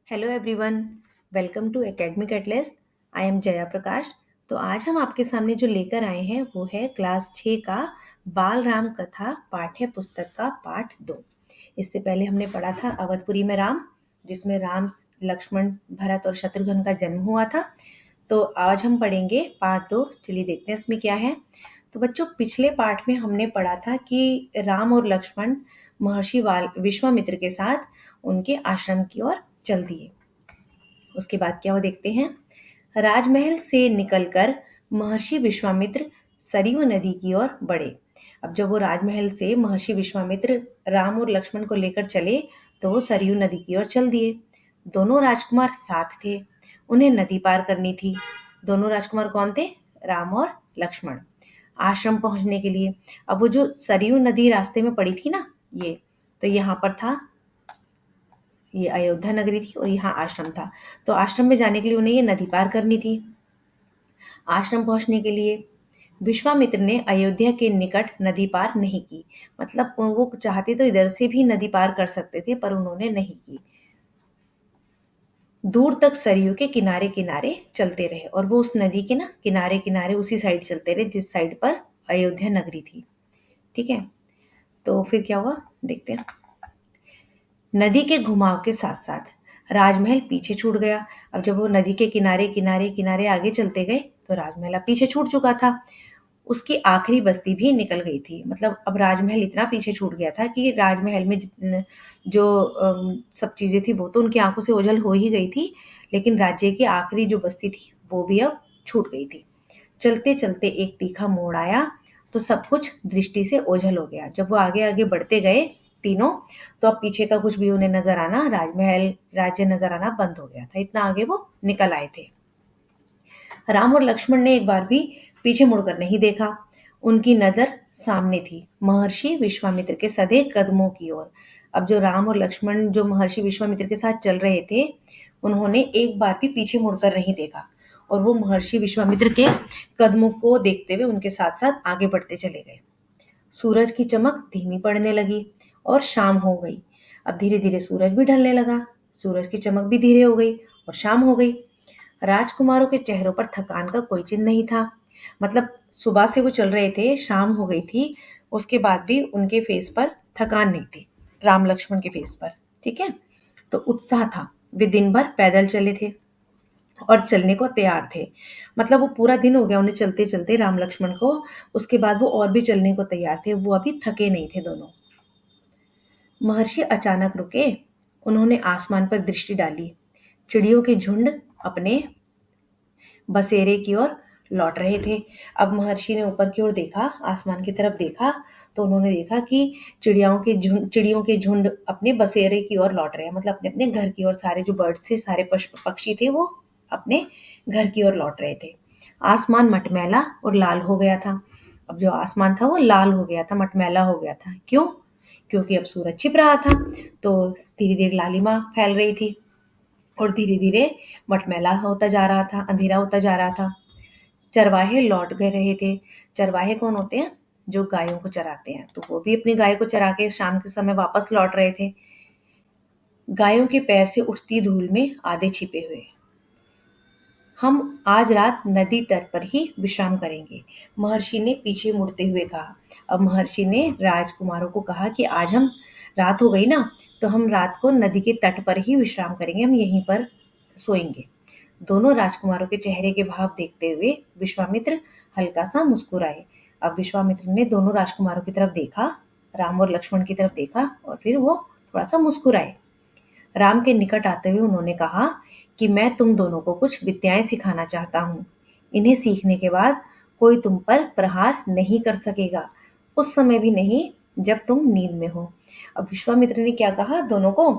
Hello everyone, welcome to Academic Atlas. I am Jaya Prakash. तो आज हम आपके सामने जो लेकर आए हैं वो है क्लास 6 का बाल राम कथा पाठ्य पुस्तक का पाठ 2। इससे पहले हमने पढ़ा था अवधपुरी में राम, जिसमें राम, लक्ष्मण, भरत और शत्रुघ्न का जन्म हुआ था। तो आज हम पढ़ेंगे पार्ट 2। चलिए देखते हैं इसमें क्या है। तो बच्चों, पिछले पार्ट में हमने पढ़ा था कि राम और लक्ष्मण महर्षि विश्वामित्र के साथ उनके आश्रम की ओर चल दिए। उसके बाद क्या हुआ देखते हैं। राजमहल से निकलकर महर्षि विश्वामित्र सरयू नदी की ओर बढ़े। अब जब वो राजमहल से महर्षि विश्वामित्र राम और लक्ष्मण को लेकर चले तो वो सरयू नदी की ओर चल दिए। दोनों राजकुमार साथ थे, उन्हें नदी पार करनी थी। दोनों राजकुमार कौन थे? राम और लक्ष्मण। आश्रम पहुंचने के लिए अब वो जो सरयू नदी रास्ते में पड़ी थी ना, ये तो यहाँ पर था, ये अयोध्या नगरी थी और यहाँ आश्रम था। तो आश्रम में जाने के लिए उन्हें ये नदी पार करनी थी। आश्रम पहुंचने के लिए विश्वामित्र ने अयोध्या के निकट नदी पार नहीं की। मतलब वो चाहते तो इधर से भी नदी पार कर सकते थे, पर उन्होंने नहीं की। दूर तक सरयू के किनारे किनारे चलते रहे और वो उस नदी के ना किनारे किनारे उसी साइड चलते रहे जिस साइड पर अयोध्या नगरी थी। ठीक है, तो फिर क्या हुआ देखते हैं। नदी के घुमाव के साथ साथ राजमहल पीछे छूट गया। अब जब वो नदी के किनारे किनारे किनारे आगे चलते गए तो राजमहल अब पीछे छूट चुका था। उसकी आखिरी बस्ती भी निकल गई थी। मतलब अब राजमहल इतना पीछे छूट गया था कि राजमहल में जो सब चीजें थी वो तो उनकी आंखों से ओझल हो ही गई थी, लेकिन राज्य की आखिरी जो बस्ती थी वो भी अब छूट गई थी। चलते चलते एक तीखा मोड़ आया तो सब कुछ दृष्टि से ओझल हो गया। जब वो आगे आगे बढ़ते गए तीनों, तो अब पीछे का कुछ भी उन्हें नजर आना, राजमहल राज्य नजर आना बंद हो गया था। इतना आगे वो निकल आए थे। राम और लक्ष्मण ने एक बार भी पीछे मुड़कर नहीं देखा। उनकी नजर सामने थी, महर्षि विश्वामित्र के सधे कदमों की ओर। अब जो राम और लक्ष्मण जो महर्षि विश्वामित्र के साथ चल रहे थे, उन्होंने एक बार भी पीछे मुड़कर नहीं देखा और वो महर्षि विश्वामित्र के कदमों को देखते हुए उनके साथ साथ आगे बढ़ते चले गए। सूरज की चमक धीमी पड़ने लगी और शाम हो गई। अब धीरे धीरे सूरज भी ढलने लगा, सूरज की चमक भी धीरे हो गई और शाम हो गई। राजकुमारों के चेहरों पर थकान का कोई चिन्ह नहीं था। मतलब सुबह से वो चल रहे थे, शाम हो गई थी, उसके बाद भी उनके फेस पर थकान नहीं थी, राम लक्ष्मण के फेस पर। ठीक है, तो उत्साह था। वे दिन भर पैदल चले थे और चलने को तैयार थे। मतलब वो पूरा दिन हो गया उन्हें चलते चलते राम लक्ष्मण को, उसके बाद वो और भी चलने को तैयार थे, वो अभी थके नहीं थे दोनों। महर्षि अचानक रुके। उन्होंने आसमान पर दृष्टि डाली। चिड़ियों के झुंड अपने बसेरे की ओर लौट रहे थे। अब महर्षि ने ऊपर की ओर देखा, आसमान की तरफ देखा, तो उन्होंने देखा कि चिड़ियों के झुंड अपने बसेरे की ओर लौट रहे हैं। मतलब अपने अपने घर की ओर, सारे जो बर्ड्स थे, सारे पक्षी थे, वो अपने घर की ओर लौट रहे थे। आसमान मटमैला और लाल हो गया था। अब जो आसमान था वो लाल हो गया था, मटमैला हो गया था। क्यों? क्योंकि अब सूरज छिप रहा था, तो धीरे धीरे लालिमा फैल रही थी और धीरे धीरे मटमैला होता जा रहा था, अंधेरा होता जा रहा था। चरवाहे लौट गए रहे थे। चरवाहे कौन होते हैं? जो गायों को चराते हैं। तो वो भी अपनी गाय को चरा के शाम के समय वापस लौट रहे थे, गायों के पैर से उठती धूल में आधे छिपे हुए। हम आज रात नदी तट पर ही विश्राम करेंगे, महर्षि ने पीछे मुड़ते हुए कहा। अब महर्षि ने राजकुमारों को कहा कि आज हम, रात हो गई ना, तो हम रात को नदी के तट पर ही विश्राम करेंगे, हम यहीं पर सोएंगे। दोनों राजकुमारों के चेहरे के भाव देखते हुए विश्वामित्र हल्का सा मुस्कुराए। अब विश्वामित्र ने दोनों राजकुमारों की तरफ देखा, राम और लक्ष्मण की तरफ देखा और फिर वो थोड़ा सा मुस्कुराए। राम के निकट आते हुए उन्होंने कहा कि मैं तुम दोनों को कुछ विद्याएं सिखाना चाहता हूँ। इन्हें सीखने के बाद कोई तुम पर प्रहार नहीं कर सकेगा, उस समय भी नहीं जब तुम नींद में हो। अब विश्वामित्र ने क्या कहा दोनों को,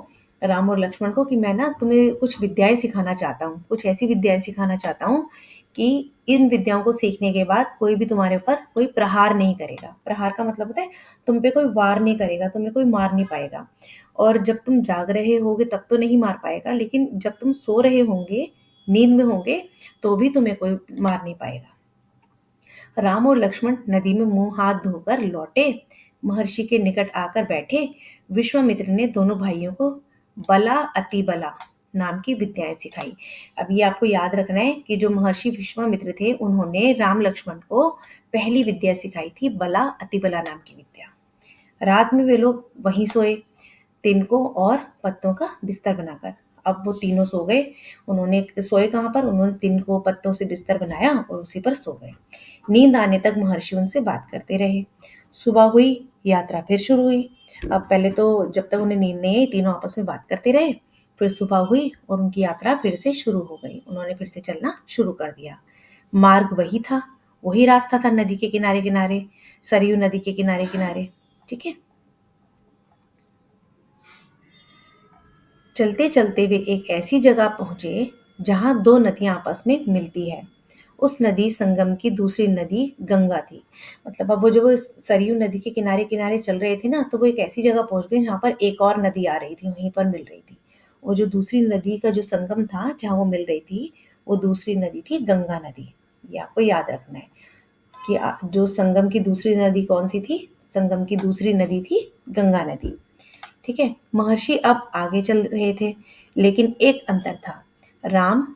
राम और लक्ष्मण को, कि मैं ना तुम्हें कुछ विद्याएं सिखाना चाहता हूँ, कुछ ऐसी विद्याएं सिखाना चाहता हूँ कि इन विद्याओं को सीखने के बाद कोई भी तुम्हारे ऊपर कोई प्रहार नहीं करेगा। प्रहार का मतलब होता है तुम पे कोई वार नहीं करेगा, तुम्हें कोई मार नहीं पाएगा। और जब तुम जाग रहे होगे तब तो नहीं मार पाएगा, लेकिन जब तुम सो रहे होंगे, नींद में होंगे, तो भी तुम्हें कोई मार नहीं पाएगा। राम और लक्ष्मण नदी में मुंह हाथ धोकर लौटे, महर्षि के निकट आकर बैठे। विश्वामित्र ने दोनों भाइयों को बला अति बला नाम की विद्याएं सिखाई। अब ये आपको याद रखना है कि जो महर्षि विश्वामित्र थे उन्होंने राम लक्ष्मण को पहली विद्या सिखाई थी बला अतिबला नाम की विद्या। रात में वे लोग वहीं सोए, तिनकों और पत्तों का बिस्तर बनाकर। अब वो तीनों सो गए। उन्होंने सोए कहाँ पर? उन्होंने तिनकों पत्तों से बिस्तर बनाया और उसी पर सो गए। नींद आने तक महर्षि उनसे बात करते रहे। सुबह हुई, यात्रा फिर शुरू हुई। अब पहले तो जब तक उन्हें नींद नहीं आई तीनों आपस में बात करते रहे। फिर सुबह हुई और उनकी यात्रा फिर से शुरू हो गई। उन्होंने फिर से चलना शुरू कर दिया। मार्ग वही था, वही रास्ता था, नदी के किनारे किनारे, सरयू नदी के किनारे किनारे। ठीक है। चलते चलते वे एक ऐसी जगह पहुंचे जहां दो नदियां आपस में मिलती है। उस नदी संगम की दूसरी नदी गंगा थी। मतलब अब वो जब वो सरयू नदी के किनारे किनारे चल रहे थे ना, तो वो एक ऐसी जगह पहुंच गए जहाँ पर एक और नदी आ रही थी, वहीं पर मिल रही थी। वो जो दूसरी नदी का जो संगम था जहाँ वो मिल रही थी, वो दूसरी नदी थी गंगा नदी। ये आपको याद रखना है कि जो संगम की दूसरी नदी कौन सी थी? संगम की दूसरी नदी थी गंगा नदी। ठीक है। महर्षि अब आगे चल रहे थे, लेकिन एक अंतर था। राम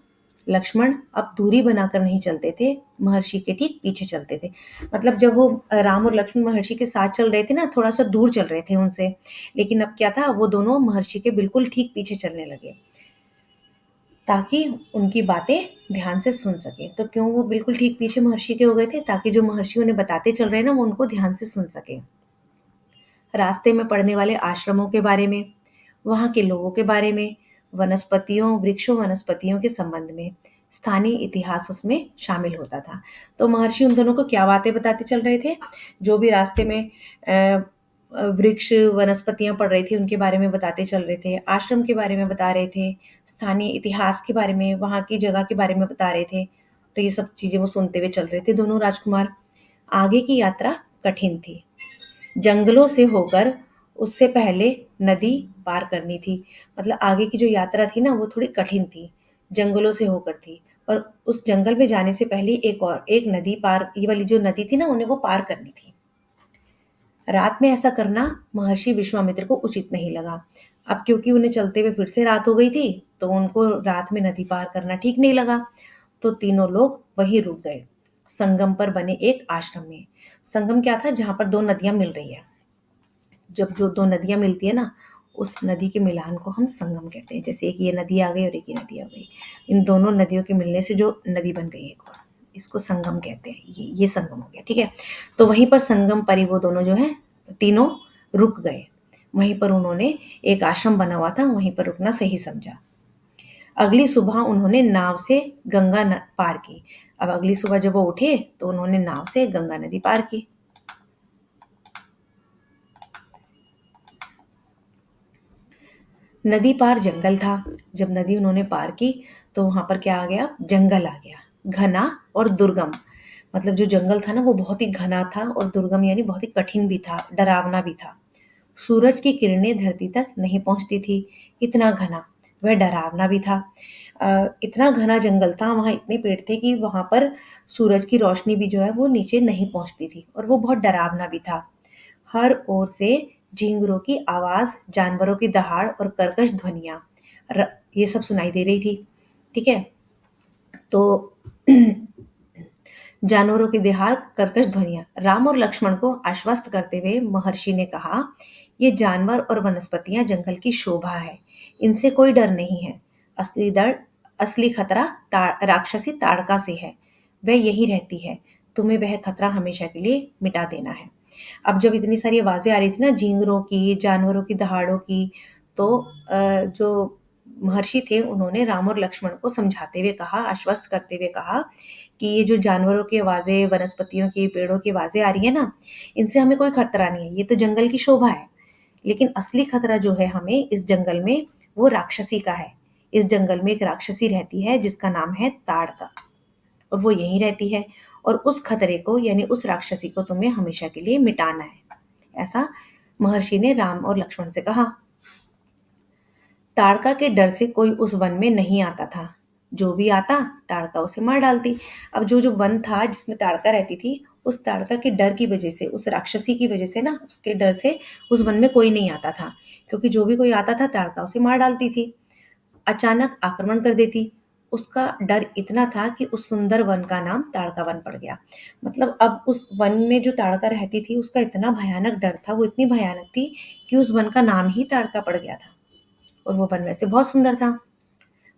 लक्ष्मण अब दूरी बनाकर नहीं चलते थे, महर्षि के ठीक पीछे चलते थे। मतलब जब वो राम और लक्ष्मण महर्षि के साथ चल रहे थे ना, थोड़ा सा दूर चल रहे थे उनसे, लेकिन अब क्या था, वो दोनों महर्षि के बिल्कुल ठीक पीछे चलने लगे ताकि उनकी बातें ध्यान से सुन सके। तो क्यों वो बिल्कुल ठीक पीछे महर्षि के हो गए थे? ताकि जो महर्षि उन्हें बताते चल रहे हैं ना, वो उनको ध्यान से सुन सके। रास्ते में पड़ने वाले आश्रमों के बारे में, वहाँ के लोगों के बारे में, वनस्पतियों, वृक्षों, वनस्पतियों के संबंध में, स्थानीय इतिहास उसमें शामिल होता था। तो महर्षि उन दोनों को क्या बातें बताते चल रहे थे? जो भी रास्ते में वृक्ष, वनस्पतियाँ पड़ रही थी, उनके बारे में बताते चल रहे थे, आश्रम के बारे में बता रहे थे, स्थानीय इतिहास के बारे में, वहाँ की जगह के बारे में बता रहे थे। तो ये सब चीज़ें वो सुनते हुए चल रहे थे दोनों राजकुमार। आगे की यात्रा कठिन थी। जंगलों से होकर उससे पहले नदी पार करनी थी। मतलब आगे की जो यात्रा थी ना, वो थोड़ी कठिन थी, जंगलों से होकर थी। और उस जंगल में जाने से पहले एक नदी पार, ये वाली जो नदी थी ना, उन्हें वो पार करनी थी। रात में ऐसा करना महर्षि विश्वामित्र को उचित नहीं लगा। अब क्योंकि उन्हें चलते हुए फिर से रात हो गई थी, तो उनको रात में नदी पार करना ठीक नहीं लगा। तो तीनों लोग वहीं रुक गए, संगम पर बने एक आश्रम में। संगम क्या था? जहाँ पर दो नदियाँ मिल रही है। जब जो दो नदियाँ मिलती है ना, उस नदी के मिलान को हम संगम कहते हैं। जैसे एक ये नदी आ गई और एक ये नदी आ गई, इन दोनों नदियों के मिलने से जो नदी बन गई एक और, इसको संगम कहते हैं। ये संगम हो गया। ठीक है। तो वहीं पर संगम पर ही वो दोनों जो है तीनों रुक गए। वहीं पर उन्होंने, एक आश्रम बना हुआ था, वहीं पर रुकना सही समझा। अगली सुबह उन्होंने नाव से पार की। अब अगली सुबह जब वो उठे तो उन्होंने नाव से गंगा नदी पार की। नदी पार जंगल था। जब नदी उन्होंने पार की तो वहां पर क्या आ गया? जंगल आ गया, घना और दुर्गम। मतलब जो जंगल था ना, वो बहुत ही घना था और दुर्गम यानी बहुत ही कठिन भी था, डरावना भी था। सूरज की किरणें धरती तक नहीं पहुंचती थी, इतना घना। वह डरावना भी था। इतना घना जंगल था, वहाँ इतने पेड़ थे कि वहां पर सूरज की रोशनी भी जो है वो नीचे नहीं पहुंचती थी, और वो बहुत डरावना भी था। हर ओर से झींगुरों की आवाज, जानवरों की दहाड़ और कर्कश ध्वनियां, ये सब सुनाई दे रही थी। ठीक है। तो जानवरों की दहाड़, कर्कश ध्वनियां। राम और लक्ष्मण को आश्वस्त करते हुए महर्षि ने कहा, ये जानवर और वनस्पतियां जंगल की शोभा है, इनसे कोई डर नहीं है। असली खतरा राक्षसी ताड़का से है, वह यही रहती है। तुम्हें वह खतरा हमेशा के लिए मिटा देना है। अब जब इतनी सारी आवाजें आ रही थी ना, झींगरों की, जानवरों की दहाड़ों की, तो जो महर्षि थे उन्होंने राम और लक्ष्मण को समझाते हुए कहा, आश्वस्त करते हुए कहा कि ये जो जानवरों की आवाजें, वनस्पतियों की, पेड़ों की आवाजें आ रही है ना, इनसे हमें कोई खतरा नहीं है, ये तो जंगल की शोभा है। लेकिन असली खतरा जो है हमें इस जंगल में, वो राक्षसी का है। इस जंगल में एक राक्षसी रहती है जिसका नाम है ताड़का, और वो यहीं रहती है। और उस खतरे को, यानी उस राक्षसी को तुम्हें हमेशा के लिए मिटाना है। ऐसा महर्षि ने राम और लक्ष्मण से कहा। ताड़का के डर से कोई उस वन में नहीं आता था। जो भी आता, ताड़का उसे मार डालती। अब जो जो वन था जिसमें ताड़का रहती थी, उस ताड़का के डर की वजह से, उस राक्षसी की वजह से ना, उसके डर से उस वन में कोई नहीं आता था, क्योंकि जो भी कोई आता था ताड़का उसे मार डालती थी। अचानक आक्रमण कर देती। उसका डर इतना था कि उस सुंदर वन का नाम ताड़का वन पड़ गया। मतलब अब उस वन में जो ताड़का रहती थी उसका इतना भयानक डर था, वो इतनी भयानक थी कि उस वन का नाम ही ताड़का पड़ गया था। और वो वन वैसे बहुत सुंदर था।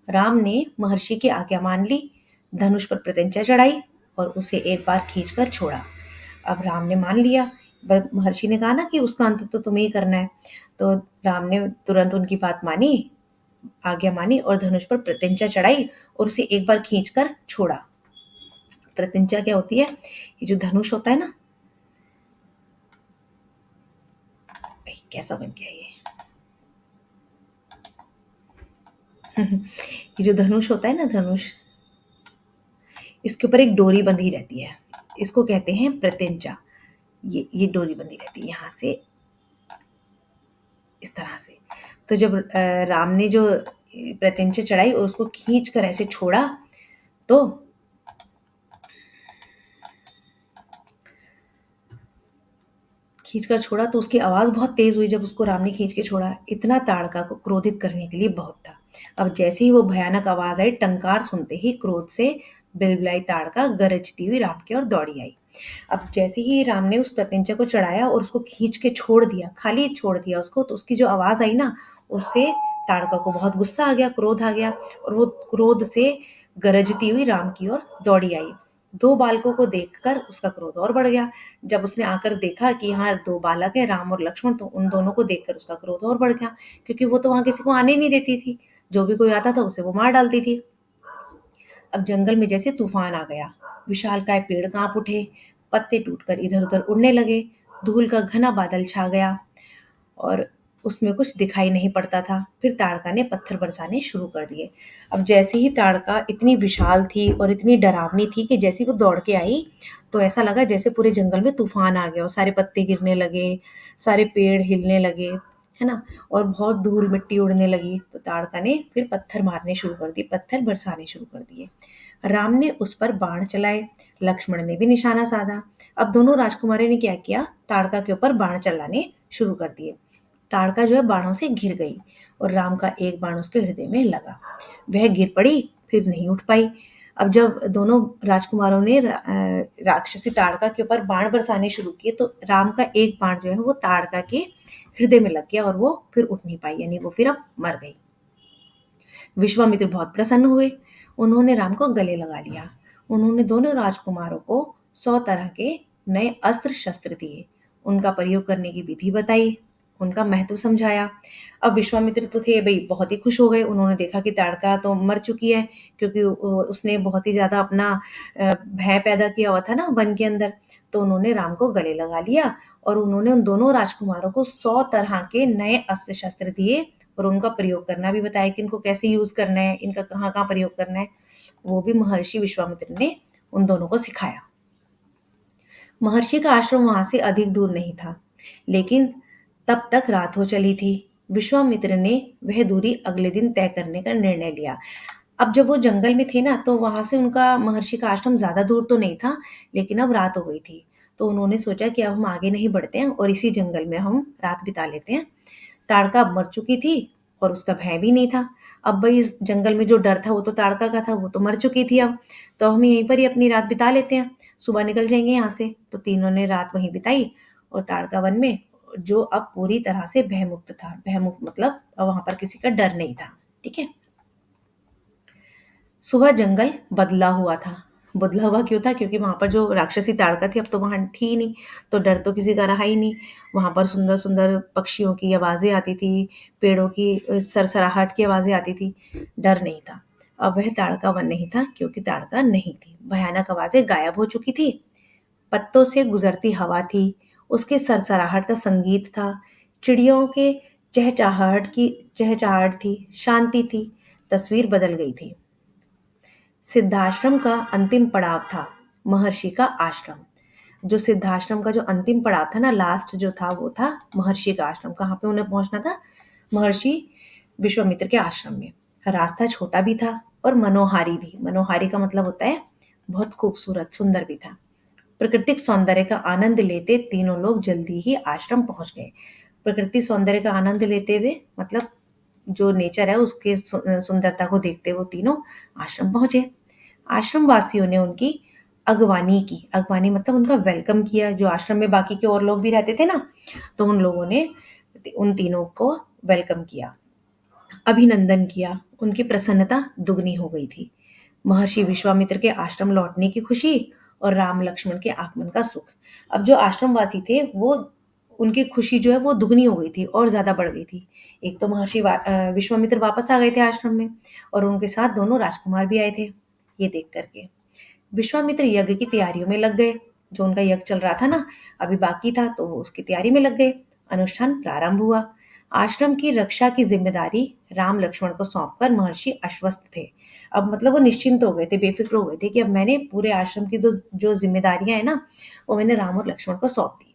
राम ने महर्षि की आज्ञा मान ली, धनुष पर प्रत्यंचा चढ़ाई और उसे एक बार खींचकर छोड़ा। अब राम ने मान लिया, महर्षि ने कहा ना कि उसका अंत तो तुम्हें ही करना है। तो राम ने तुरंत उनकी बात मानी, आज्ञा मानी और धनुष पर प्रत्यंचा चढ़ाई और उसे एक बार खींचकर छोड़ा। प्रत्यंचा क्या होती है? ये जो धनुष होता है ना, कैसा बन गया ये ये जो धनुष होता है ना, धनुष, इसके ऊपर एक डोरी बंधी रहती है, इसको कहते हैं प्रत्यंचा। ये डोरी बंधी रहती है यहाँ से, इस तरह से। तो जब राम ने जो प्रत्यंचा चढ़ाई और उसको खींच कर ऐसे छोड़ा, तो खींचकर छोड़ा तो उसकी आवाज़ बहुत तेज़ हुई जब उसको राम ने खींच के छोड़ा। इतना ताड़का को क्रोधित करने के लिए बहुत था। अब जैसे ही वो भयानक आवाज़ आई, टंकार सुनते ही क्रोध से बिलबिलाई ताड़का गरजती हुई राम की ओर दौड़ी आई। अब जैसे ही राम ने उस प्रत्यंचा को चढ़ाया और उसको खींच के छोड़ दिया, खाली छोड़ दिया उसको, तो उसकी जो आवाज़ आई ना, उससे ताड़का को बहुत गुस्सा आ गया, क्रोध आ गया और वो क्रोध से गरजती हुई राम की ओर दौड़ी आई। दो बालकों को देखकर उसका क्रोध और बढ़ गया। जब उसने आकर देखा कि यहाँ दो बालक हैं, राम और लक्ष्मण, तो उन दोनों को देखकर उसका क्रोध और बढ़ गया, क्योंकि वो तो वहां किसी को आने नहीं देती थी। जो भी कोई आता था उसे वो मार डालती थी। अब जंगल में जैसे तूफान आ गया, विशालकाय पेड़ कांप उठे, पत्ते टूटकर इधर उधर उड़ने लगे, धूल का घना बादल छा गया और उसमें कुछ दिखाई नहीं पड़ता था। फिर ताड़का ने पत्थर बरसाने शुरू कर दिए। अब जैसे ही ताड़का इतनी विशाल थी और इतनी डरावनी थी कि जैसे ही वो दौड़ के आई, तो ऐसा लगा जैसे पूरे जंगल में तूफान आ गया और सारे पत्ते गिरने लगे, सारे पेड़ हिलने लगे, है ना? और बहुत धूल मिट्टी उड़ने लगी। तो ताड़का ने फिर पत्थर मारने शुरू कर दिए, पत्थर बरसाने शुरू कर दिए। राम ने उस पर बाण चलाए, लक्ष्मण ने भी निशाना साधा। अब दोनों राजकुमारों ने क्या किया? ताड़का के ऊपर बाण चलाने शुरू कर दिए। ताड़का जो है बाणों से घिर गई और राम का एक बाण उसके हृदय में लगा। वह गिर पड़ी, फिर नहीं उठ पाई। अब जब दोनों राजकुमारों ने राक्षसी ताड़का के ऊपर बाण बरसाने शुरू किए, तो राम का एक बाण जो है वो ताड़का के हृदय में लग गया और वो फिर उठ नहीं पाई, यानी वो फिर अब मर गई। विश्वामित्र बहुत प्रसन्न हुए। उन्होंने राम को गले लगा लिया। उन्होंने दोनों राजकुमारों को 100 तरह के नए अस्त्र शस्त्र दिए, उनका प्रयोग करने की विधि बताई, उनका महत्व समझाया। अब विश्वामित्र तो थे भाई बहुत ही खुश हो गए। उन्होंने देखा कि ताड़का तो मर चुकी है, क्योंकि उसने बहुत ही ज्यादा अपना भय पैदा किया हुआ था ना वन के अंदर। तो उन्होंने राम को गले लगा लिया और उन्होंने उन दोनों राजकुमारों को 100 तरह के नए अस्त्र शस्त्र दिए और उनका प्रयोग करना भी बताया कि इनको कैसे यूज करना है, इनका कहाँ कहाँ प्रयोग करना है। वो भी महर्षि विश्वामित्र ने उन दोनों को सिखाया। महर्षि का आश्रम वहां से अधिक दूर नहीं था, लेकिन तब तक रात हो चली थी। विश्वामित्र ने वह दूरी अगले दिन तय करने का निर्णय लिया। अब जब वो जंगल में थे ना, तो वहां से उनका महर्षि का आश्रम ज्यादा दूर तो नहीं था, लेकिन अब रात हो गई थी। तो उन्होंने सोचा कि अब हम आगे नहीं बढ़ते हैं और इसी जंगल में हम रात बिता लेते हैं। ताड़का अब मर चुकी थी और उसका भय भी नहीं था। अब भाई इस जंगल में जो डर था वो तो ताड़का का था, वो तो मर चुकी थी अब। तो हम यहीं पर ही अपनी रात बिता लेते हैं, सुबह निकल जाएंगे यहाँ से। तो तीनों ने रात वहीं बिताई और ताड़का वन में, जो अब पूरी तरह से भयमुक्त था। भयमुक्त मतलब अब वहां पर किसी का डर नहीं था। ठीक है। सुबह जंगल बदला हुआ था। बदला हुआ क्यों था? क्योंकि वहां पर जो राक्षसी ताड़का थी अब तो वहां थी ही नहीं, तो डर तो किसी का रहा ही नहीं। वहां पर सुंदर सुंदर पक्षियों की आवाजें आती थी, पेड़ों की सरसराहट की आवाजें आती थी। डर नहीं था। अब वह ताड़का वन नहीं था, क्योंकि ताड़का नहीं थी। भयानक आवाजें गायब हो चुकी थी। पत्तों से गुजरती हवा थी, उसके सरसराहट का संगीत था, चिड़ियों के चहचहाहट थी, शांति थी। तस्वीर बदल गई थी। सिद्धाश्रम का अंतिम पड़ाव था, महर्षि का आश्रम। जो सिद्धाश्रम का जो अंतिम पड़ाव था ना, लास्ट जो था, वो था महर्षि का आश्रम। कहाँ पे उन्हें पहुंचना था? महर्षि विश्वामित्र के आश्रम में। रास्ता छोटा भी था और मनोहारी भी। मनोहारी का मतलब होता है बहुत खूबसूरत, सुंदर भी था। प्राकृतिक सौंदर्य का आनंद लेते तीनों लोग जल्दी ही आश्रम पहुंच गए। प्रकृति सौंदर्य का आनंद लेते हुए मतलब जो नेचर है उसके सुंदरता को देखते वो तीनों आश्रम पहुंचे। आश्रम वासियों ने उनकी अगवानी की। अगवानी मतलब उनका वेलकम किया। जो आश्रम में बाकी के और लोग भी रहते थे ना, तो उन लोगों ने उन तीनों को वेलकम किया, अभिनंदन किया। उनकी प्रसन्नता दुगनी हो गई थी। महर्षि विश्वामित्र के आश्रम लौटने की खुशी और राम लक्ष्मण के आगमन का सुख। अब जो आश्रमवासी थे वो, उनकी खुशी जो है वो दुगनी हो गई थी और ज़्यादा बढ़ गई थी। एक तो विश्वामित्र वापस आ गए थे आश्रम में, और उनके साथ दोनों राजकुमार भी आए थे। ये देख करके विश्वामित्र यज्ञ की तैयारियों में लग गए। जो उनका यज्ञ चल रहा था ना, अभी बाकी था, तो वो उसकी तैयारी में लग गए। अनुष्ठान प्रारंभ हुआ। आश्रम की रक्षा की जिम्मेदारी राम लक्ष्मण को सौंपकर महर्षि आश्वस्त थे। अब मतलब वो निश्चिंत हो गए थे, बेफिक्र हो गए थे कि अब मैंने पूरे आश्रम की जो जिम्मेदारियां है ना, वो मैंने राम और लक्ष्मण को सौंप दी।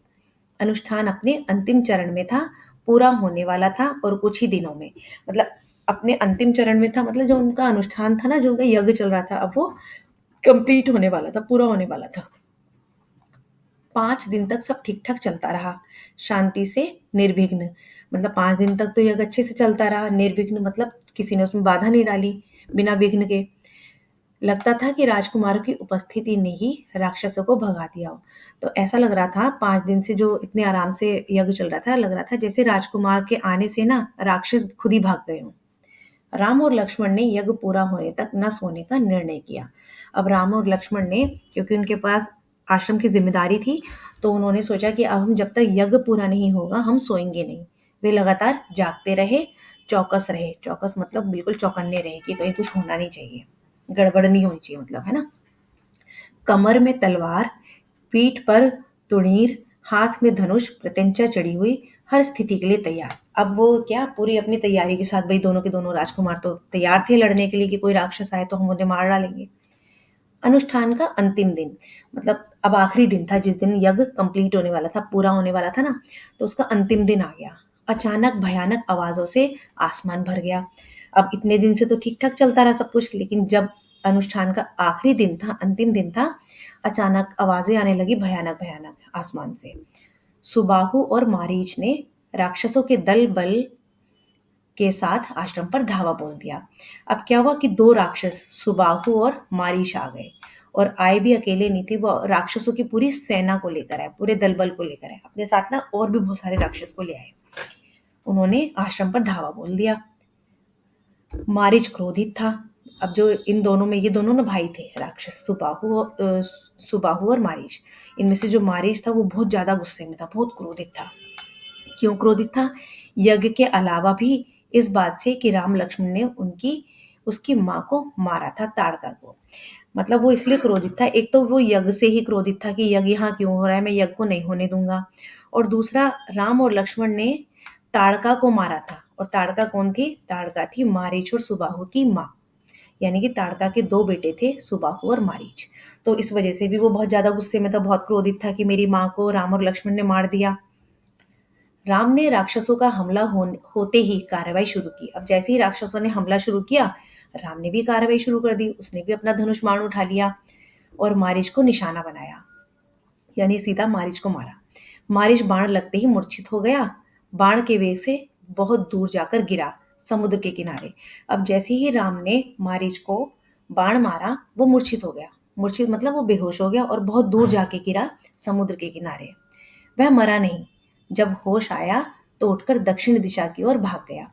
अनुष्ठान अपने अंतिम चरण में था, पूरा होने वाला था, और कुछ ही दिनों में, मतलब अपने अंतिम चरण में था, मतलब जो उनका अनुष्ठान था ना, जो उनका यज्ञ चल रहा था, अब वो कंप्लीट होने वाला था, पूरा होने वाला था। 5 दिन तक सब ठीक ठाक चलता रहा, शांति से, निर्विघ्न। मतलब 5 दिन तक तो यज्ञ अच्छे से चलता रहा, निर्विघ्न मतलब किसी ने उसमें बाधा नहीं डाली, बिना विघ्न के। लगता था कि राजकुमारों की उपस्थिति ने ही राक्षसों को भगा दिया हो। तो ऐसा लग रहा था, 5 दिन से जो इतने आराम से यज्ञ चल रहा था, लग रहा था जैसे राजकुमार के आने से ना राक्षस खुद ही भाग गए हों। राम और लक्ष्मण ने यज्ञ पूरा होने तक न सोने का निर्णय किया। अब राम और लक्ष्मण ने, क्योंकि उनके पास आश्रम की जिम्मेदारी थी, तो उन्होंने सोचा कि अब हम जब तक यज्ञ पूरा नहीं होगा हम सोएंगे नहीं। वे लगातार जागते रहे, चौकस रहे। चौकस मतलब बिल्कुल चौकन्ने रहे कि कहीं कुछ होना नहीं चाहिए, गड़बड़ नहीं होनी चाहिए, मतलब है ना। कमर में तलवार, पीठ पर तुणीर, हाथ में धनुष, प्रत्यंचा चढ़ी हुई, हर स्थिति के लिए तैयार। अब वो क्या, पूरी अपनी तैयारी के साथ, भाई दोनों के दोनों राजकुमार तो तैयार थे लड़ने के लिए कि कोई राक्षस आए तो हम उन्हें मार डालेंगे। अनुष्ठान का अंतिम दिन, मतलब अब आखिरी दिन था, जिस दिन यज्ञ कंप्लीट होने वाला था, पूरा होने वाला था ना, तो उसका अंतिम दिन आ गया। अचानक भयानक आवाजों से आसमान भर गया। अब इतने दिन से तो ठीक ठाक चलता रहा सब कुछ, लेकिन जब अनुष्ठान का आखिरी दिन था, अंतिम दिन था, अचानक आवाजें आने लगी, भयानक भयानक आसमान से। सुबाहु और मारीच ने राक्षसों के दल बल के साथ आश्रम पर धावा बोल दिया। अब क्या हुआ कि दो राक्षस, सुबाहु और मारीच, आ गए, और आए भी अकेले नहीं थे, वो राक्षसों की पूरी सेना को लेकर आए, पूरे दल बल को लेकर आए अपने साथ ना, और भी बहुत सारे राक्षस को ले आए। उन्होंने आश्रम पर धावा बोल दिया। मारीच क्रोधित था। अब जो इन दोनों में, ये दोनों ना भाई थे राक्षस, सुबाहु और मारीच। इनमें से जो मारीच था वो बहुत ज्यादा गुस्से में था, बहुत क्रोधित था। क्यों क्रोधित था? यज्ञ के अलावा भी इस बात से कि राम लक्ष्मण ने उनकी उसकी माँ को मारा था, ताड़का को। मतलब वो इसलिए क्रोधित था, एक तो वो यज्ञ से ही क्रोधित था कि यज्ञ यहाँ क्यों हो रहा है, मैं यज्ञ को नहीं होने दूंगा। और दूसरा, राम और लक्ष्मण ने ताड़का को मारा था। और ताड़का कौन थी? ताड़का थी मारीच और सुबाहु की माँ। यानी कि ताड़का के दो बेटे थे, सुबाहु और मारीच। तो इस वजह से भी वो बहुत ज्यादा गुस्से में था, बहुत क्रोधित था कि मेरी माँ को राम और लक्ष्मण ने मार दिया। राम ने राक्षसों का हमला होते ही कार्रवाई शुरू की। अब जैसे ही राक्षसों ने हमला शुरू किया, राम ने भी कार्रवाई शुरू कर दी। उसने भी अपना धनुष बाण उठा लिया और मारीच को निशाना बनाया, यानी सीधा मारीच को मारा। मारीच बाण लगते ही मूर्छित हो गया, बाण के वेग से बहुत दूर जाकर गिरा, समुद्र के किनारे। अब जैसे ही राम ने मारीच को बाण मारा, वो मूर्छित हो गया। मूर्छित मतलब वो बेहोश हो गया और बहुत दूर जाके गिरा, समुद्र के किनारे। वह मरा नहीं। जब होश आया तो उठकर दक्षिण दिशा की ओर भाग गया।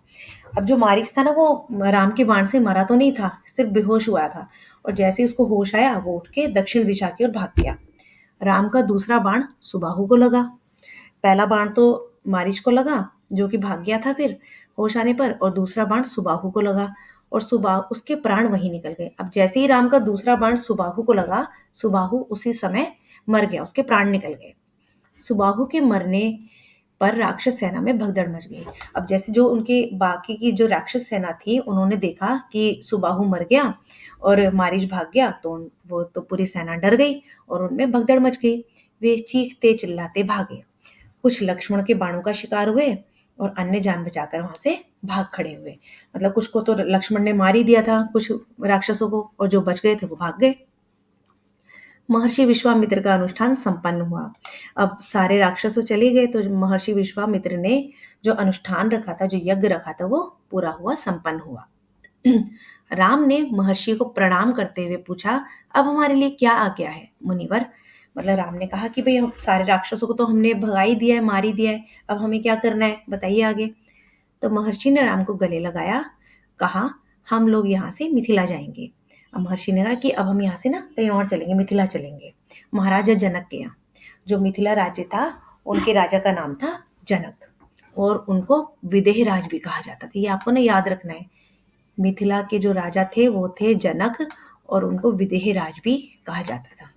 अब जो मारिच था ना, वो राम के बाण से मरा तो नहीं था, सिर्फ बेहोश हुआ था। और जैसे ही उसको होश आया, वो उठ के दक्षिण दिशा की ओर भाग गया। राम का दूसरा बाण सुबाहु को लगा। पहला बाण तो मारिच को लगा, जो कि भाग गया था फिर होश आने पर, और दूसरा बाण सुबाहु को लगा, और सुबाहु, उसके प्राण वहीं निकल गए। अब जैसे ही राम का दूसरा बाण सुबाहु को लगा, सुबाहु उसी समय मर गया, उसके प्राण निकल गए। सुबाहु के मरने पर राक्षस सेना में भगदड़ मच गई। अब जैसे जो उनके बाकी की जो राक्षस सेना थी, उन्होंने देखा कि सुबाहु मर गया और मारीच भाग गया, तो वो तो पूरी सेना डर गई और उनमें भगदड़ मच गई। वे चीखते चिल्लाते भागे। कुछ लक्ष्मण के बाणों का शिकार हुए और अन्य जान बचाकर वहां से भाग खड़े हुए। मतलब कुछ को तो लक्ष्मण ने मार ही दिया था, कुछ राक्षसों को, और जो बच गए थे वो भाग गए। महर्षि विश्वामित्र का अनुष्ठान संपन्न हुआ। अब सारे राक्षस तो चले गए, तो महर्षि विश्वामित्र ने जो अनुष्ठान रखा था, जो यज्ञ रखा था, वो पूरा हुआ, संपन्न हुआ। राम ने महर्षि को प्रणाम करते हुए पूछा, अब हमारे लिए क्या आज्ञा है मुनिवर? मतलब राम ने कहा कि भाई हम सारे राक्षसों को तो हमने भगा ही दिया है, मार ही दिया है, अब हमें क्या करना है, बताइए आगे। तो महर्षि ने राम को गले लगाया, कहा, हम लोग यहाँ से मिथिला जाएंगे। अब महर्षि ने कहा कि अब हम यहाँ से ना कहीं और चलेंगे, मिथिला चलेंगे, महाराजा जनक के यहाँ। जो मिथिला राज्य था, उनके राजा का नाम था जनक, और उनको विदेह राज भी कहा जाता था। ये आपको ना याद रखना है। मिथिला के जो राजा थे वो थे जनक, और उनको विदेह राज भी कहा जाता था।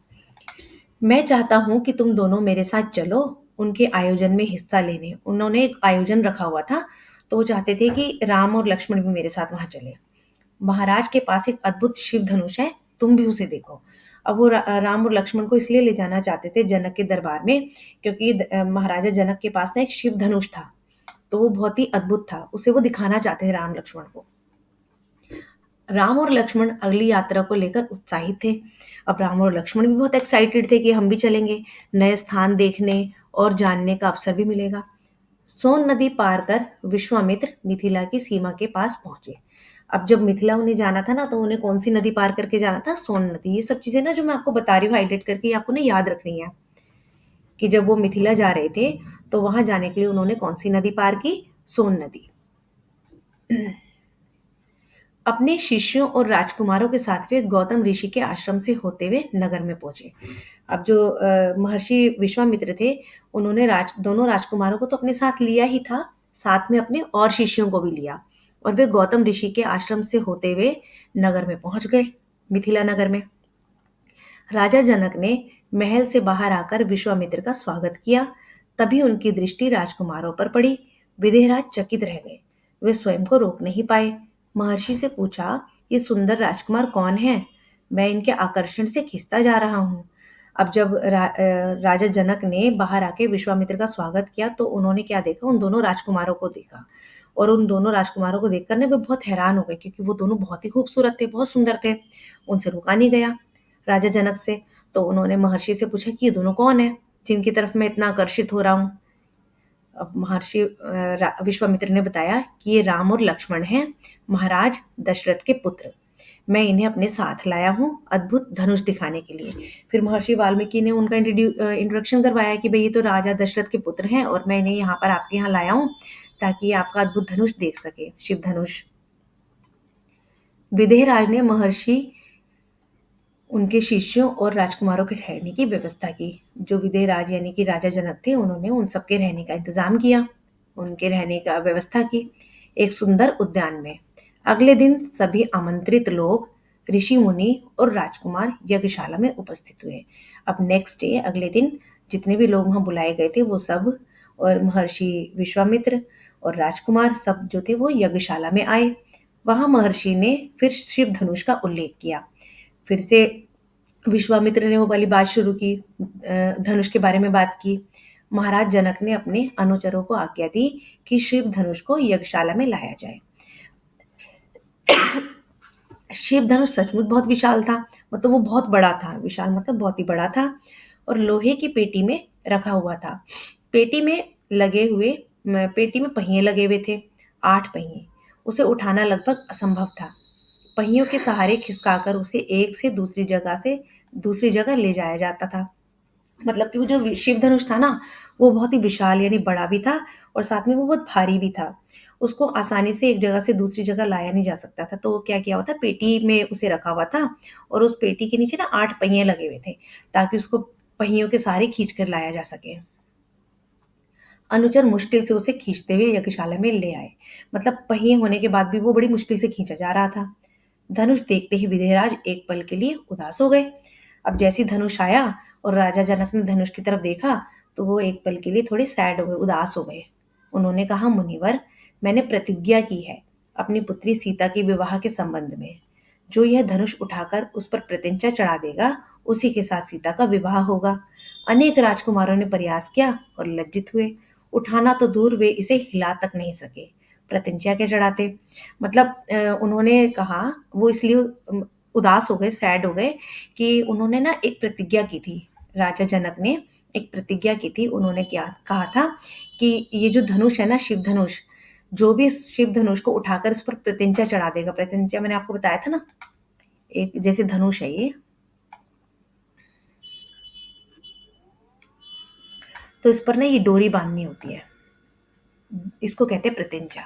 मैं चाहता हूँ कि तुम दोनों मेरे साथ चलो उनके आयोजन में हिस्सा लेने। उन्होंने एक आयोजन रखा हुआ था, तो वो चाहते थे कि राम और लक्ष्मण भी मेरे साथ वहां चले। महाराज के पास एक अद्भुत शिव धनुष है, तुम भी उसे देखो। अब वो राम और लक्ष्मण को इसलिए ले जाना चाहते थे जनक के दरबार में, क्योंकि महाराजा जनक के पास ना एक शिव धनुष था, तो वो बहुत ही अद्भुत था, उसे वो दिखाना चाहते थे राम लक्ष्मण को। राम और लक्ष्मण अगली यात्रा को लेकर उत्साहित थे। अब राम और लक्ष्मण भी बहुत एक्साइटेड थे कि हम भी चलेंगे, नए स्थान देखने और जानने का अवसर भी मिलेगा। सोन नदी पार कर विश्वामित्र मिथिला की सीमा के पास पहुंचे। अब जब मिथिला उन्हें जाना था ना, तो उन्हें कौन सी नदी पार करके जाना था? सोन नदी। ये सब चीजें ना जो मैं आपको बता रही हूँ हाईलाइट करके, ये आपको ना याद रखनी है कि जब वो मिथिला जा रहे थे, तो वहां जाने के लिए उन्होंने कौन सी नदी पार की? सोन नदी। अपने शिष्यों और राजकुमारों के साथ वे गौतम ऋषि के आश्रम से होते हुए नगर में पहुंचे। अब जो महर्षि विश्वामित्र थे, उन्होंने दोनों राजकुमारों को तो अपने साथ लिया ही था, साथ में अपने और शिष्यों को भी लिया, और वे गौतम ऋषि के आश्रम से होते हुए नगर में पहुंच गए, मिथिला नगर में। राजा जनक ने महल से बाहर आकर विश्वामित्र का स्वागत किया। तभी उनकी दृष्टि राजकुमारों पर पड़ी। विदेहराज चकित रह गए, वे स्वयं को रोक नहीं पाए। महर्षि से पूछा, ये सुंदर राजकुमार कौन है? मैं इनके आकर्षण से खिंचता जा रहा हूँ। अब जब राजा जनक ने बाहर आके विश्वामित्र का स्वागत किया, तो उन्होंने क्या देखा? उन दोनों राजकुमारों को देखा, और उन दोनों राजकुमारों को देखकर ना वे बहुत हैरान हो गए, क्योंकि वो दोनों बहुत ही खूबसूरत थे, बहुत सुंदर थे। उनसे रुका नहीं गया राजा जनक से। तो उन्होंने महर्षि से पूछा कि ये दोनों कौन है जिनकी तरफ मैं इतना आकर्षित हो रहा हूँ? अब महर्षि विश्वामित्र ने बताया कि ये राम और लक्ष्मण हैं, महाराज दशरथ के पुत्र। मैं इन्हें अपने साथ लाया हूँ अद्भुत धनुष दिखाने के लिए। फिर महर्षि वाल्मीकि ने उनका इंट्रोडक्शन करवाया कि भाई ये तो राजा दशरथ के पुत्र हैं, और मैं इन्हें यहाँ पर आपके यहाँ लाया हूँ ताकि ये आपका अद्भुत धनुष देख सके, शिव धनुष। विदेहराज ने महर्षि, उनके शिष्यों और राजकुमारों के ठहरने की व्यवस्था की। जो विदेहराज यानी कि राजा जनक थे, उन्होंने उन सबके रहने का इंतजाम किया, उनके रहने का व्यवस्था की एक सुंदर उद्यान में। अगले दिन सभी आमंत्रित लोग, ऋषि मुनि और राजकुमार यज्ञशाला में उपस्थित हुए। अब नेक्स्ट डे, अगले दिन, जितने भी लोग वहां बुलाए गए थे वो सब, और महर्षि विश्वामित्र और राजकुमार सब जो थे वो यज्ञशाला में आए। वहां महर्षि ने फिर शिव धनुष का उल्लेख किया। फिर से विश्वामित्र ने वो वाली बात शुरू की, धनुष के बारे में बात की। महाराज जनक ने अपने अनुचरों को आज्ञा दी कि शिव धनुष को यज्ञशाला में लाया जाए। शिव धनुष सचमुच बहुत विशाल था, मतलब वो बहुत बड़ा था, विशाल मतलब बहुत ही बड़ा था, और लोहे की पेटी में रखा हुआ था। पेटी में पेटी में पहिए लगे हुए थे, 8 पहिए। उसे उठाना लगभग असंभव था। पहियों के सहारे खिसकाकर उसे एक से दूसरी जगह ले जाया जाता था। मतलब कि वो जो शिव धनुष था ना, वो बहुत ही विशाल यानी बड़ा भी था, और साथ में वो बहुत भारी भी था। उसको आसानी से एक जगह से दूसरी जगह लाया नहीं जा सकता था। तो वो क्या किया हुआ था, पेटी में उसे रखा हुआ था, और उस पेटी के नीचे ना 8 पहिए लगे हुए थे, ताकि उसको पहियों के सहारे खींच कर लाया जा सके। अनुचर मुश्किल से उसे खींचते हुए यज्ञशाला में ले आए। मतलब पहिए होने के बाद भी वो बड़ी मुश्किल से खींचा जा रहा था। धनुष देखते ही विदेहराज एक पल के लिए उदास हो गए। अब जैसी धनुष आया और राजा जनक ने धनुष की तरफ देखा, तो वो एक पल के लिए थोड़े सैड हो गए, उदास हो गए। उन्होंने कहा, मुनिवर, मैंने प्रतिज्ञा की है अपनी पुत्री सीता के विवाह के संबंध में। जो यह धनुष उठाकर उस पर प्रत्यंचा चढ़ा देगा, उसी के साथ सीता का विवाह होगा। अनेक राजकुमारों ने प्रयास किया और लज्जित हुए। उठाना तो दूर, वे इसे हिला तक नहीं सके, प्रत्यंचा क्या चढ़ाते। मतलब उन्होंने कहा, वो इसलिए उदास हो गए, सैड हो गए कि उन्होंने ना एक प्रतिज्ञा की थी। राजा जनक ने एक प्रतिज्ञा की थी। उन्होंने क्या कहा था कि ये जो धनुष है ना, शिव धनुष, जो भी इस शिव धनुष को उठाकर इस पर प्रत्यंचा चढ़ा देगा, प्रत्यंचा मैंने आपको बताया था ना, एक जैसे धनुष है ये, तो इस पर ना ये डोरी बांधनी होती है, इसको कहते हैं प्रत्यंचा।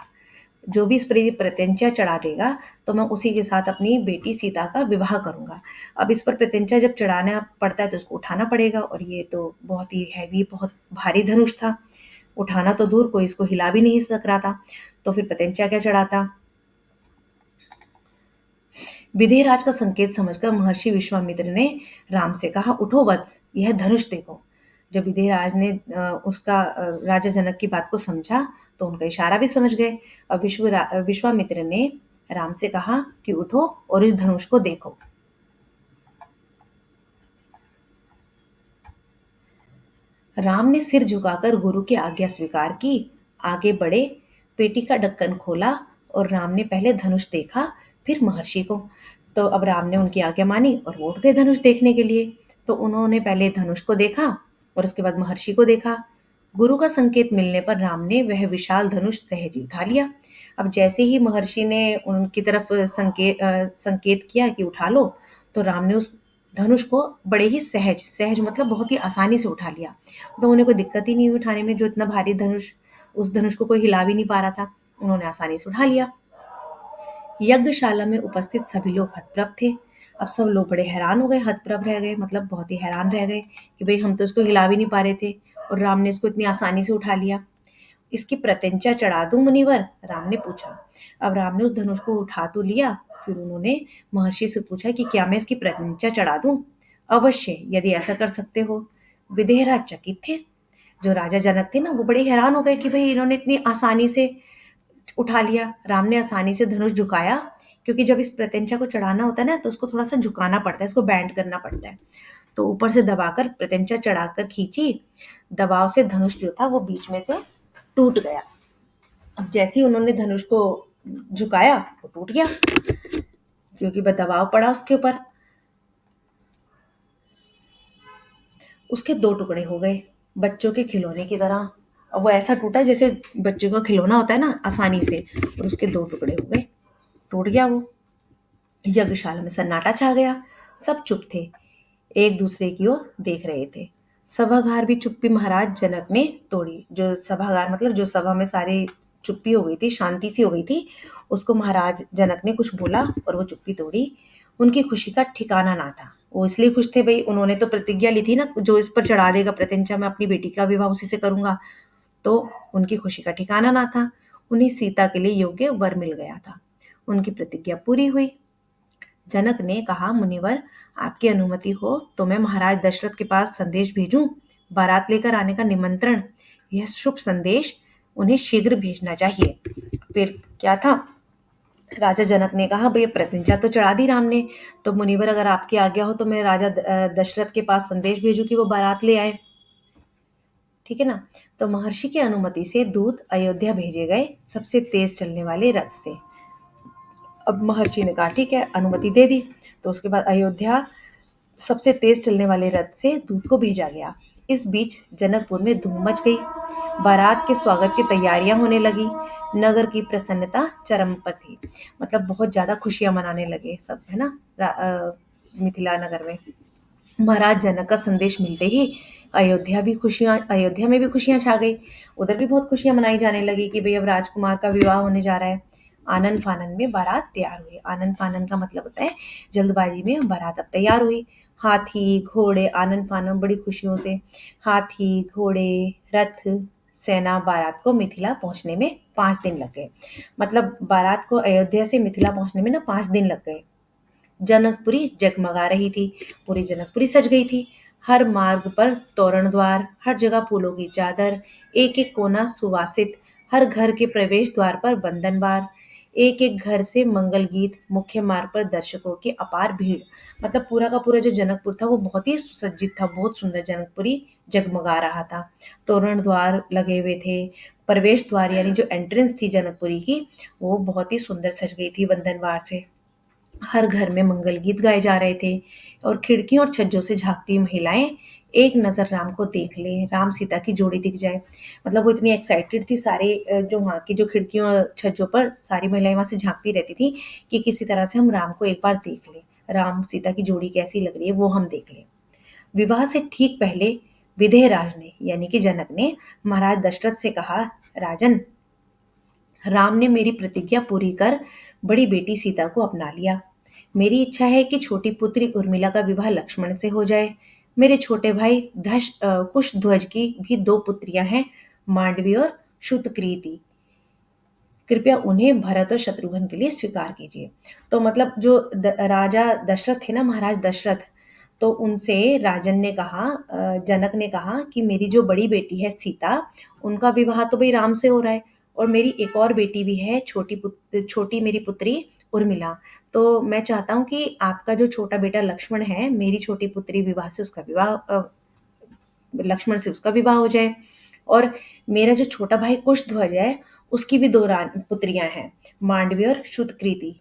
जो भी इस पर ये प्रत्यंचा चढ़ा देगा तो मैं उसी के साथ अपनी बेटी सीता का विवाह करूंगा। अब इस पर प्रत्यंचा जब चढ़ाना पड़ता है तो उसको उठाना पड़ेगा, और ये तो बहुत ही हैवी, बहुत भारी धनुष था। उठाना तो दूर, कोई इसको हिला भी नहीं सक रहा था, तो फिर प्रत्यंचा क्या चढ़ाता। विदेहराज का संकेत समझकर महर्षि विश्वामित्र ने राम से कहा, उठो वत्स, यह धनुष देखो। जब विदेहराज ने राजा जनक की बात को समझा तो उनका इशारा भी समझ गए। अब विश्वामित्र ने राम से कहा कि उठो और इस धनुष को देखो। राम ने सिर झुकाकर गुरु की आज्ञा स्वीकार की, आगे बढ़े, पेटी का ढक्कन खोला और राम ने पहले धनुष देखा, फिर महर्षि को। तो अब राम ने उनकी आज्ञा मानी और वो उठ गए धनुष देखने के लिए। तो उन्होंने पहले धनुष को देखा और उसके बाद महर्षि को देखा। गुरु का संकेत मिलने पर राम ने वह विशाल धनुष सहज ही उठा लिया। अब जैसे ही महर्षि ने उनकी तरफ संकेत किया कि उठा लो, तो राम ने उस धनुष को बड़े ही सहज सहज मतलब बहुत ही आसानी से उठा लिया। तो उन्हें कोई दिक्कत ही नहीं हुई उठाने में, जो इतना भारी धनुष, उस धनुष को कोई हिला भी नहीं पा रहा था, उन्होंने आसानी से उठा लिया। यज्ञशाला में उपस्थित सभी लोग हतप्रभ थे। अब सब लोग बड़े हैरान हो गए, हतप्रभ रह गए, मतलब बहुत ही हैरान रह गए कि भाई हम तो इसको हिला भी नहीं पा रहे थे और राम ने इसको इतनी आसानी से उठा लिया। इसकी प्रत्यंचा चढ़ा दूं मुनिवर? राम ने पूछा। अब राम ने उस धनुष को उठा तो लिया, फिर उन्होंने महर्षि से पूछा कि क्या मैं इसकी प्रत्यंचा चढ़ा दूं? अवश्य, यदि ऐसा कर सकते हो। विदेहराज चकित थे। जो राजा जनक थे ना, वो बड़े हैरान हो गए कि भाई इन्होंने इतनी आसानी से उठा लिया। राम ने आसानी से धनुष झुकाया, क्योंकि जब इस प्रत्यंचा को चढ़ाना होता है ना तो उसको थोड़ा सा झुकाना पड़ता है, इसको बैंड करना पड़ता है। तो ऊपर से दबाकर प्रत्यंचा चढ़ाकर खींची, दबाव से धनुष जो था वो बीच में से टूट गया। अब जैसे ही उन्होंने धनुष को झुकाया वो टूट गया, क्योंकि दबाव पड़ा उसके ऊपर। उसके दो टुकड़े हो गए, बच्चों के खिलौने की तरह। अब वो ऐसा टूटा जैसे बच्चों का खिलौना होता है ना, आसानी से, और उसके दो टुकड़े हो गए, टूट गया वो। यज्ञशाला में सन्नाटा छा गया, सब चुप थे, एक दूसरे की ओर देख रहे थे। सभागार भी चुप्पी महाराज जनक ने तोड़ी। जो सभागार मतलब जो सभा में सारी चुप्पी हो गई थी, शांति सी हो गई थी, उसको महाराज जनक ने कुछ बोला और वो चुप्पी तोड़ी। उनकी खुशी का ठिकाना ना था। वो इसलिए खुश थे, भाई उन्होंने तो प्रतिज्ञा ली थी ना, जो इस पर चढ़ा देगा प्रत्यंचा, मैं अपनी बेटी का विवाह उसी से करूंगा। तो उनकी खुशी का ठिकाना ना था। उन्हें सीता के लिए योग्य वर मिल गया था। उनकी प्रतिज्ञा पूरी हुई। जनक ने कहा, मुनिवर, आपकी अनुमति हो तो मैं महाराज दशरथ के पास संदेश भेजूं, बारात लेकर आने का निमंत्रण। यह शुभ संदेश उन्हें शीघ्र भेजना चाहिए। फिर क्या था, राजा जनक ने कहा, भाई प्रतिज्ञा तो चढ़ा दी राम ने, तो मुनिवर अगर आपकी आज्ञा हो तो मैं राजा दशरथ के पास संदेश भेजूं कि वो बारात ले आए, ठीक है ना। तो महर्षि की अनुमति से दूत अयोध्या भेजे गए, सबसे तेज चलने वाले रथ से। अब महर्षि ने कहा ठीक है, अनुमति दे दी। तो उसके बाद अयोध्या सबसे तेज चलने वाले रथ से दूत को भेजा गया। इस बीच जनकपुर में धूम मच गई। बारात के स्वागत की तैयारियां होने लगी। नगर की प्रसन्नता चरम पर थी, मतलब बहुत ज्यादा खुशियां मनाने लगे सब, है ना, मिथिला नगर में। महाराज जनक का संदेश मिलते ही अयोध्या में भी खुशियां छा गई। उधर भी बहुत खुशियां मनाई जाने लगी कि भाई अब राजकुमार का विवाह होने जा रहा है। आनन फानन में बारात तैयार हुई। आनन फानन का मतलब होता है जल्दबाजी में बारात अब तैयार हुई। हाथी घोड़े, आनन फानन बड़ी खुशियों से, हाथी घोड़े रथ सेना बारात को मिथिला पहुंचने में 5 दिन लग गए। मतलब बारात को अयोध्या से मिथिला पहुंचने में ना 5 दिन लग गए। जनकपुरी जगमगा रही थी, पूरी जनकपुरी सज गई थी। हर मार्ग पर तोरण द्वार, हर जगह फूलों की चादर, एक एक कोना सुवासित, हर घर के प्रवेश द्वार पर बंधनवार, एक एक घर से मंगल गीत, मुख्य मार्ग पर दर्शकों की अपार भीड़। मतलब पूरा का पूरा जो जनकपुर था वो बहुत ही सुसज्जित था, बहुत सुंदर जनकपुरी जगमगा रहा था। तोरण द्वार लगे हुए थे, प्रवेश द्वार यानी जो एंट्रेंस थी जनकपुरी की, वो बहुत ही सुंदर सज गई थी बंधनवार से। हर घर में मंगल गीत गाए जा रहे थे और खिड़कियों और छज्जों से झांकती महिलाएं एक नज़र राम को देख लें, राम सीता की जोड़ी दिख जाए। मतलब वो इतनी एक्साइटेड थी, सारे जो वहाँ की जो खिड़कियों और छज्जों पर सारी महिलाएं वहाँ से झांकती रहती थी कि किसी तरह से हम राम को एक बार देख लें, राम सीता की जोड़ी कैसी लग रही है वो हम देख लें। विवाह से ठीक पहले विदेहराज ने यानी कि जनक ने महाराज दशरथ से कहा, राजन, राम ने मेरी प्रतिज्ञा पूरी कर बड़ी बेटी सीता को अपना लिया। मेरी इच्छा है कि छोटी पुत्री उर्मिला का विवाह लक्ष्मण से हो जाए। मेरे छोटे भाई कुशध्वज की भी दो पुत्रियां हैं, मांडवी और श्रुतकीर्ति। कृपया उन्हें भरत और शत्रुघ्न के लिए स्वीकार कीजिए। तो मतलब जो राजा दशरथ थे ना, महाराज दशरथ, तो उनसे राजन ने कहा, जनक ने कहा कि मेरी जो बड़ी बेटी है सीता, उनका विवाह तो भाई राम से हो रहा है, और मेरी एक और बेटी भी है, छोटी मेरी पुत्री उर्मिला। तो मैं चाहता हूँ कि आपका जो छोटा बेटा लक्ष्मण है, मेरी छोटी पुत्री विवाह से उसका विवाह लक्ष्मण से उसका विवाह हो जाए, और मेरा जो छोटा भाई कुशध्वज है, उसकी भी दो पुत्रियां हैं, मांडवी और श्रुतकीर्ति।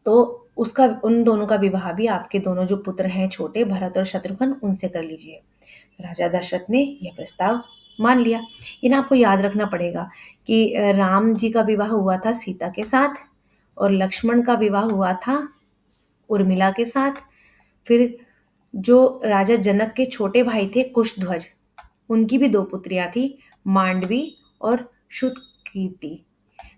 तो उसका उन दोनों का विवाह भी आपके दोनों जो पुत्र हैं छोटे, भरत और शत्रुघ्न, उनसे कर लीजिए। राजा दशरथ ने यह प्रस्ताव मान लिया। ये ना आपको याद रखना पड़ेगा कि राम जी का विवाह हुआ था सीता के साथ, और लक्ष्मण का विवाह हुआ था उर्मिला के साथ। फिर जो राजा जनक के छोटे भाई थे कुशध्वज, उनकी भी दो पुत्रियां थी, मांडवी और श्रुतकीर्ति।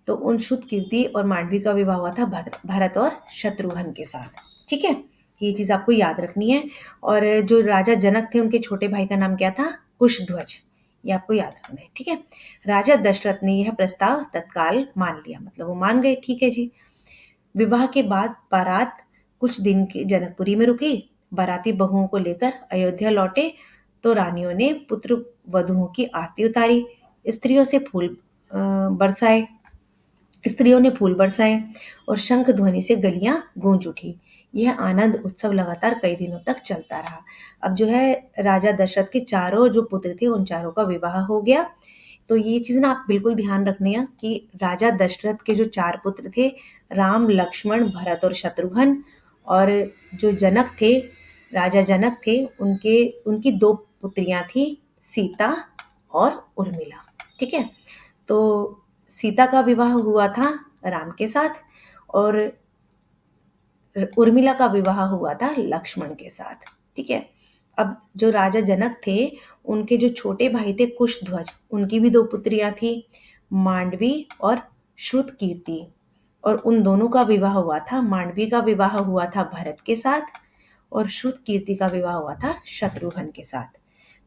तो उन श्रुतकीर्ति और मांडवी का विवाह हुआ था भरत और शत्रुघ्न के साथ। ठीक है, ये चीज आपको याद रखनी है। और जो राजा जनक थे, उनके छोटे भाई का नाम क्या था? कुशध्वज। ये आपको याद रखना है। ठीक है, राजा दशरथ ने यह प्रस्ताव तत्काल मान लिया, मतलब वो मान गए। ठीक है जी। विवाह के बाद बारात कुछ दिन के जनकपुरी में रुकी। बाराती बहुओं को लेकर अयोध्या लौटे तो रानियों ने पुत्र वधुओं की आरती उतारी। स्त्रियों से फूल बरसाए स्त्रियों ने फूल बरसाए और शंख ध्वनि से गलियां गूंज उठी। यह आनंद उत्सव लगातार कई दिनों तक चलता रहा। अब जो है, राजा दशरथ के चारों जो पुत्र थे, उन चारों का विवाह हो गया। तो ये चीज ना आप बिल्कुल ध्यान रखनी है कि राजा दशरथ के जो चार पुत्र थे, राम, लक्ष्मण, भरत और शत्रुघ्न, और जो जनक थे, राजा जनक थे, उनके उनकी दो पुत्रियां थी, सीता और उर्मिला। ठीक है, तो सीता का विवाह हुआ था राम के साथ, और उर्मिला का विवाह हुआ था लक्ष्मण के साथ। ठीक है, अब जो राजा जनक थे, उनके जो छोटे भाई थे कुशध्वज, उनकी भी दो पुत्रियां थी, मांडवी और श्रुतकीर्ति, और उन दोनों का विवाह हुआ था, मांडवी का विवाह हुआ था भरत के साथ, और श्रुतकीर्ति का विवाह हुआ था शत्रुघ्न के साथ।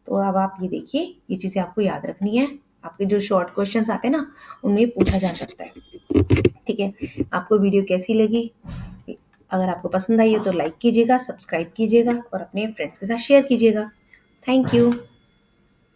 तो अब आप ये देखिए, ये चीज़ें आपको याद रखनी है। आपके जो शॉर्ट क्वेश्चंस आते हैं ना, उनमें पूछा जा सकता है। ठीक है, आपको वीडियो कैसी लगी? अगर आपको पसंद आई हो तो लाइक कीजिएगा, सब्सक्राइब कीजिएगा और अपने फ्रेंड्स के साथ शेयर कीजिएगा। Thank you.